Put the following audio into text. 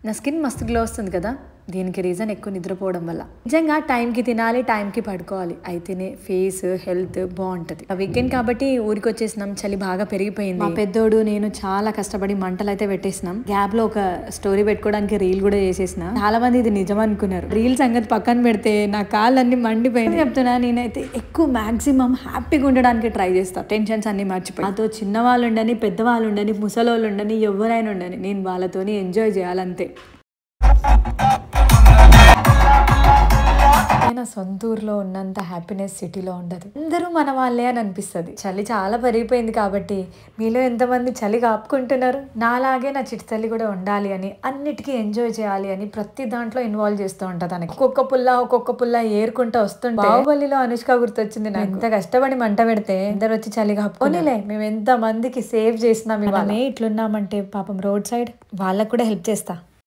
నా స్కిన్ మస్తు గ్లో వస్తుంది కదా, దీనికి రీజన్ ఎక్కువ నిద్రపోవడం వల్ల. నిజంగా టైంకి తినాలి, టైంకి పడుకోవాలి, అయితేనే ఫేస్ హెల్త్ బాగుంటుంది. వీకెండ్ కాబట్టి ఊరికి వచ్చేసినాం, చలి బాగా పెరిగిపోయింది. మా పెద్దోడు నేను చాలా కష్టపడి మంటలు అయితే పెట్టేసినాం. గ్యాప్ లో ఒక స్టోరీ పెట్టుకోవడానికి రీల్ కూడా చేసేసిన. చాలా మంది ఇది నిజం అనుకున్నారు. రీల్ సంగతి పక్కన పెడితే నా కాళ్ళన్నీ మండిపోయింది. చెప్తున్నా, నేనైతే ఎక్కువ మాక్సిమం హ్యాపీగా ఉండడానికి ట్రై చేస్తా. టెన్షన్స్ అన్ని మర్చిపోయి నాతో చిన్నవాళ్ళు ఉండని, పెద్దవాళ్ళు ఉండని, ముసలోళ్ళు ఉండని, ఎవరైనా ఉండని, నేను వాళ్ళతోని ఎంజాయ్ చేయాలంతే. నా సొంత ఊర్లో ఉన్నంత హ్యాపీనెస్ సిటీలో ఉండదు. అందరూ మన వాళ్ళే అని అనిపిస్తుంది. చలి చాలా పెరిగిపోయింది కాబట్టి మీలో ఎంతమంది చలి కాపుకుంటున్నారు? నాలాగే నా చిట్టి తల్లి కూడా ఉండాలి అని, అన్నిటికీ ఎంజాయ్ చేయాలి అని ప్రతి దాంట్లో ఇన్వాల్వ్ చేస్తూ ఉంటా. తనకి ఒక్కొక్క పుల్ల ఏరుకుంటూ వస్తుంటే బాహుబలిలో అనుష్క గుర్తొచ్చింది. నాకు ఎంత కష్టపడి మంట పెడితే అందరు వచ్చి చలి కాపుకోనిలే, మేము ఎంత మందికి సేవ్ చేసినాం. ఇట్లున్నామంటే పాపం రోడ్ సైడ్ వాళ్ళకు కూడా హెల్ప్ చేస్తా.